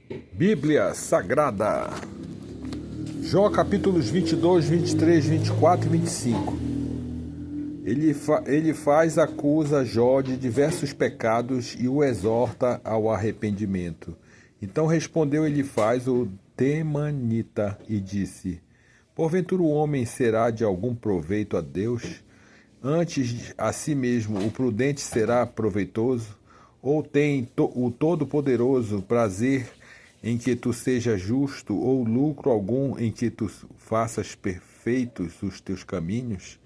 Bíblia Sagrada, Jó capítulos 22, 23, 24 e 25. Acusa Jó de diversos pecados e o exorta ao arrependimento. Então respondeu Elifaz, o temanita, e disse: Porventura o homem será de algum proveito a Deus? Antes a si mesmo o prudente será proveitoso? Ou tem o Todo-Poderoso prazer em que tu sejas justo, ou lucro algum em que tu faças perfeitos os teus caminhos?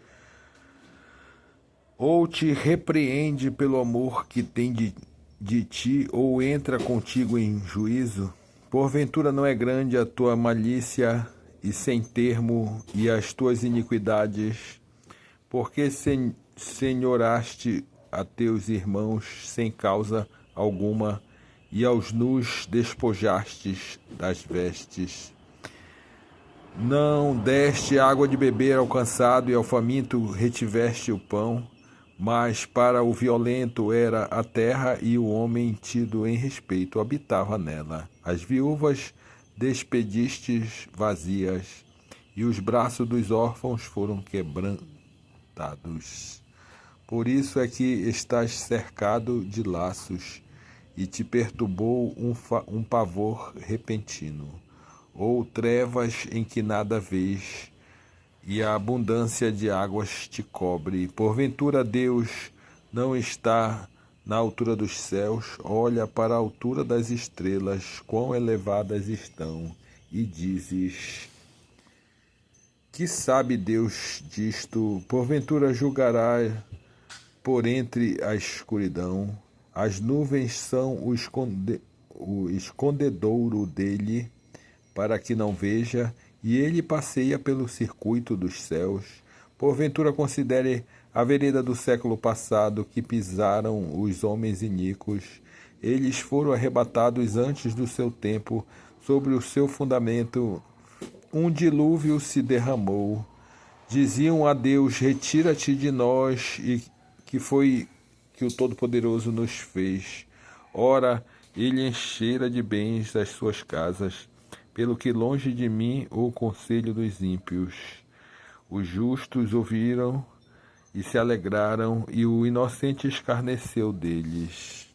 Ou te repreende pelo amor que tem de ti, ou entra contigo em juízo? Porventura não é grande a tua malícia e sem termo, e as tuas iniquidades? Porque senhoraste a teus irmãos sem causa alguma, e aos nus despojastes das vestes. Não deste água de beber ao cansado, e ao faminto retiveste o pão. Mas para o violento era a terra, e o homem tido em respeito habitava nela. As viúvas despedistes vazias, e os braços dos órfãos foram quebrantados. Por isso é que estás cercado de laços, e te perturbou um pavor repentino, ou trevas em que nada vês, e a abundância de águas te cobre. Porventura Deus não está na altura dos céus? Olha para a altura das estrelas, quão elevadas estão, e dizes: que sabe Deus disto? Porventura julgará por entre a escuridão? As nuvens são o escondedouro dele, para que não veja, e ele passeia pelo circuito dos céus. Porventura considere a vereda do século passado, que pisaram os homens iníquos. Eles foram arrebatados antes do seu tempo, sobre o seu fundamento um dilúvio se derramou. Diziam a Deus: retira-te de nós, e que foi que o Todo-Poderoso nos fez. Ora, ele enchera de bens as suas casas, pelo que longe de mim o conselho dos ímpios. Os justos ouviram e se alegraram, e o inocente escarneceu deles,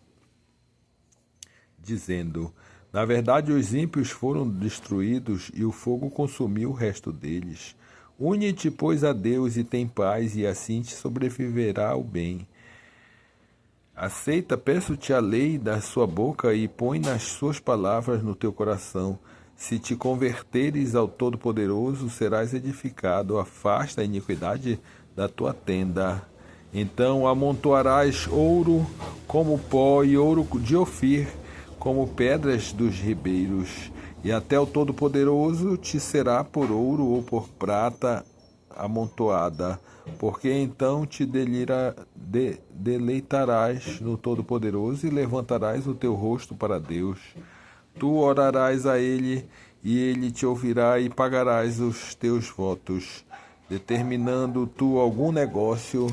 dizendo: na verdade os ímpios foram destruídos, e o fogo consumiu o resto deles. Une-te, pois, a Deus, e tem paz, e assim te sobreviverá o bem. Aceita, peço-te, a lei da sua boca, e põe nas suas palavras no teu coração. Se te converteres ao Todo-Poderoso, serás edificado. Afasta a iniquidade da tua tenda. Então amontoarás ouro como pó, e ouro de Ofir como pedras dos ribeiros. E até o Todo-Poderoso te será por ouro ou por prata amontoada, porque então te deleitarás no Todo-Poderoso, e levantarás o teu rosto para Deus. Tu orarás a ele, e ele te ouvirá, e pagarás os teus votos. Determinando tu algum negócio,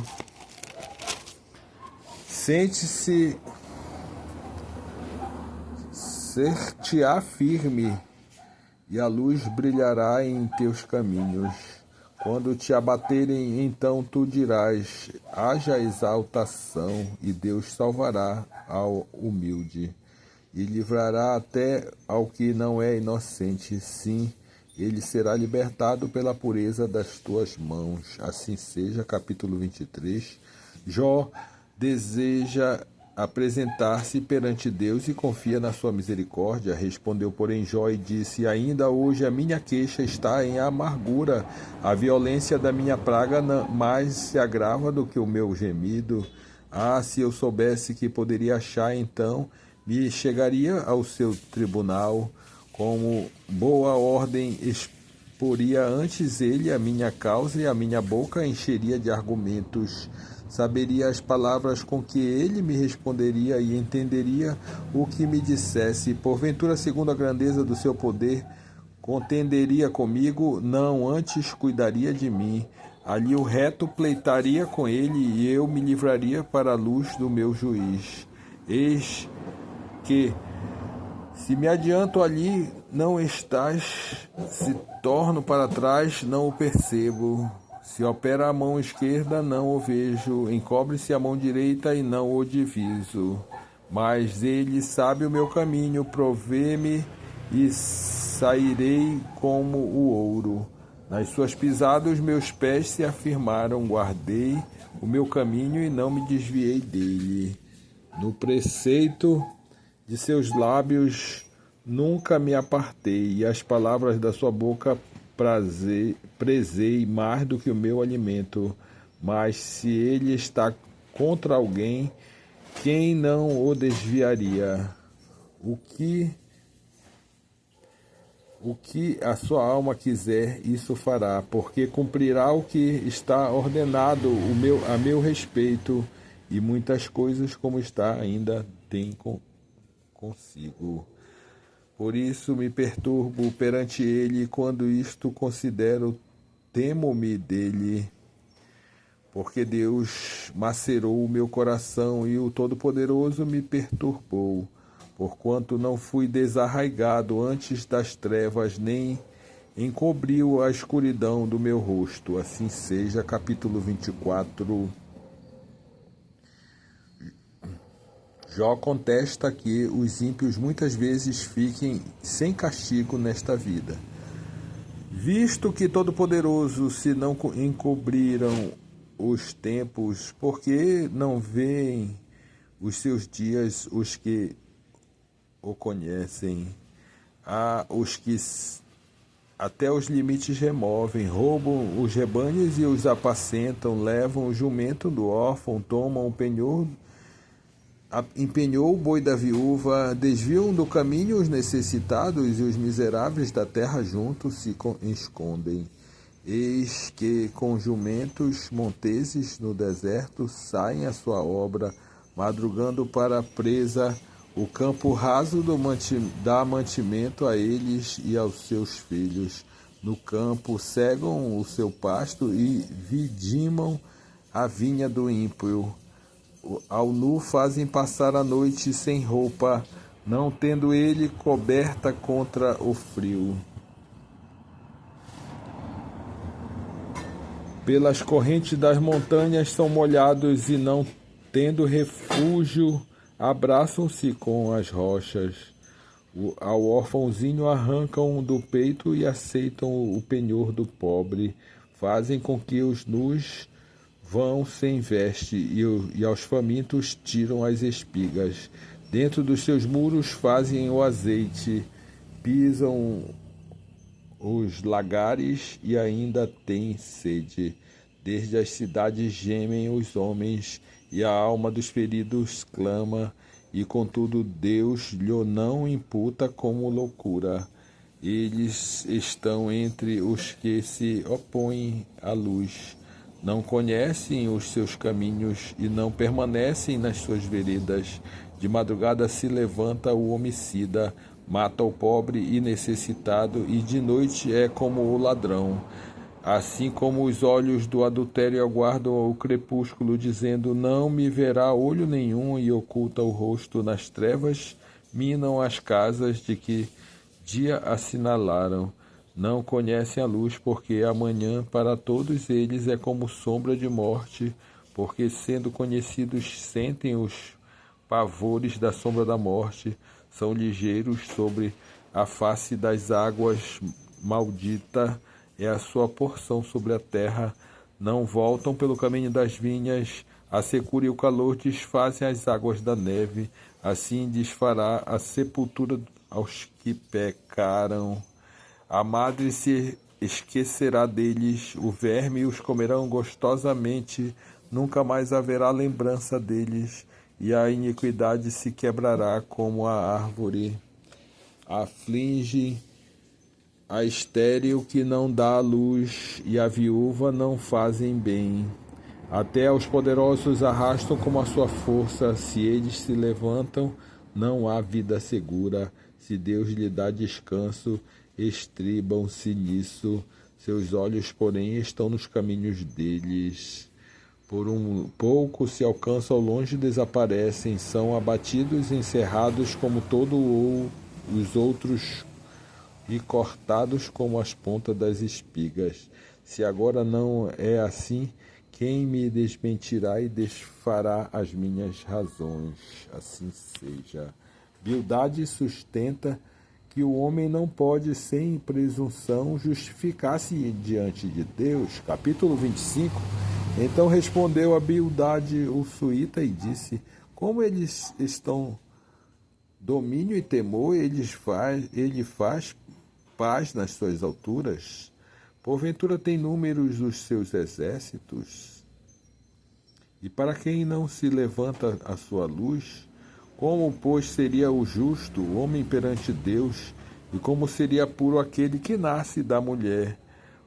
sente-se, ser-te-á firme, e a luz brilhará em teus caminhos. Quando te abaterem, então tu dirás: haja exaltação, e Deus salvará ao humilde, e livrará até ao que não é inocente. Sim, ele será libertado pela pureza das tuas mãos. Assim seja. Capítulo 23. Jó deseja apresentar-se perante Deus e confia na sua misericórdia. Respondeu, porém, Jó e disse: ainda hoje a minha queixa está em amargura, a violência da minha praga mais se agrava do que o meu gemido. Ah, se eu soubesse que poderia achar, então me chegaria ao seu tribunal. Como boa ordem exporia antes ele a minha causa, e a minha boca encheria de argumentos. Saberia as palavras com que ele me responderia, e entenderia o que me dissesse. Porventura, segundo a grandeza do seu poder, contenderia comigo? Não, antes cuidaria de mim. Ali o reto pleitaria com ele, e eu me livraria para a luz do meu juiz. Eis que Se me adianto ali, não estás, se torno para trás, não o percebo. Se opera a mão esquerda, não o vejo. Encobre-se a mão direita e não o diviso. Mas ele sabe o meu caminho, provê-me e sairei como o ouro. Nas suas pisadas, meus pés se afirmaram, guardei o meu caminho e não me desviei dele. No preceito de seus lábios nunca me apartei, e as palavras da sua boca prezei mais do que o meu alimento. Mas se ele está contra alguém, quem não o desviaria? O que a sua alma quiser, isso fará, porque cumprirá o que está ordenado a meu respeito, e muitas coisas como está ainda tem consigo. Por isso me perturbo perante ele, quando isto considero, temo-me dele, porque Deus macerou o meu coração e o Todo-Poderoso me perturbou. Porquanto não fui desarraigado antes das trevas, nem encobriu a escuridão do meu rosto. Assim seja. Capítulo 24. Jó contesta que os ímpios muitas vezes fiquem sem castigo nesta vida. Visto que Todo-Poderoso se não encobriram os tempos, por que não veem os seus dias os que o conhecem? Há os que até os limites removem, roubam os rebanhos e os apacentam, levam o jumento do órfão, tomam o penhor, empenhou o boi da viúva, desviam do caminho os necessitados, e os miseráveis da terra juntos se escondem. Eis que com jumentos monteses no deserto saem a sua obra, madrugando para a presa. O campo raso dá mantimento a eles e aos seus filhos. No campo cegam o seu pasto e vidimam a vinha do ímpio. Ao nu fazem passar a noite sem roupa, não tendo ele coberta contra o frio. Pelas correntes das montanhas são molhados e, não tendo refúgio, abraçam-se com as rochas. Ao órfãozinho arrancam do peito e aceitam o penhor do pobre. Fazem com que os nus vão sem veste, e aos famintos tiram as espigas. Dentro dos seus muros fazem o azeite, pisam os lagares e ainda têm sede. Desde as cidades gemem os homens, e a alma dos feridos clama, e contudo Deus lhe não imputa como loucura. Eles estão entre os que se opõem à luz. Não conhecem os seus caminhos e não permanecem nas suas veredas. De madrugada se levanta o homicida, mata o pobre e necessitado, e de noite é como o ladrão. Assim como os olhos do adultério aguardam o crepúsculo, dizendo, não me verá olho nenhum, e oculta o rosto nas trevas, minam as casas de que dia assinalaram. Não conhecem a luz, porque amanhã para todos eles é como sombra de morte, porque sendo conhecidos sentem os pavores da sombra da morte, são ligeiros sobre a face das águas, maldita é a sua porção sobre a terra. Não voltam pelo caminho das vinhas, a secura e o calor desfazem as águas da neve, assim desfará a sepultura aos que pecaram. A madre se esquecerá deles, o verme os comerão gostosamente, nunca mais haverá lembrança deles, e a iniquidade se quebrará como a árvore. Aflige a estéril que não dá a luz, e a viúva não fazem bem. Até os poderosos arrastam como a sua força, se eles se levantam, não há vida segura. Se Deus lhe dá descanso, estribam-se nisso. Seus olhos, porém, estão nos caminhos deles. Por um pouco se alcançam ao longe e desaparecem, são abatidos e encerrados como todo o os outros e cortados como as pontas das espigas. Se agora não é assim, quem me desmentirá e desfará as minhas razões? Assim seja. Bildade sustenta que o homem não pode, sem presunção, justificar-se diante de Deus. Capítulo 25. Então respondeu a Bildade o suíta e disse: como eles estão domínio e temor, ele faz paz nas suas alturas? Porventura tem números os seus exércitos? E para quem não se levanta a sua luz, como, pois, seria o justo, o homem perante Deus, e como seria puro aquele que nasce da mulher?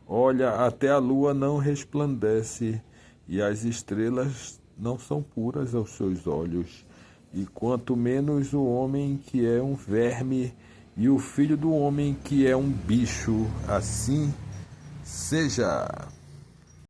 Olha, até a lua não resplandece, e as estrelas não são puras aos seus olhos, e quanto menos o homem que é um verme, e o filho do homem que é um bicho, assim seja.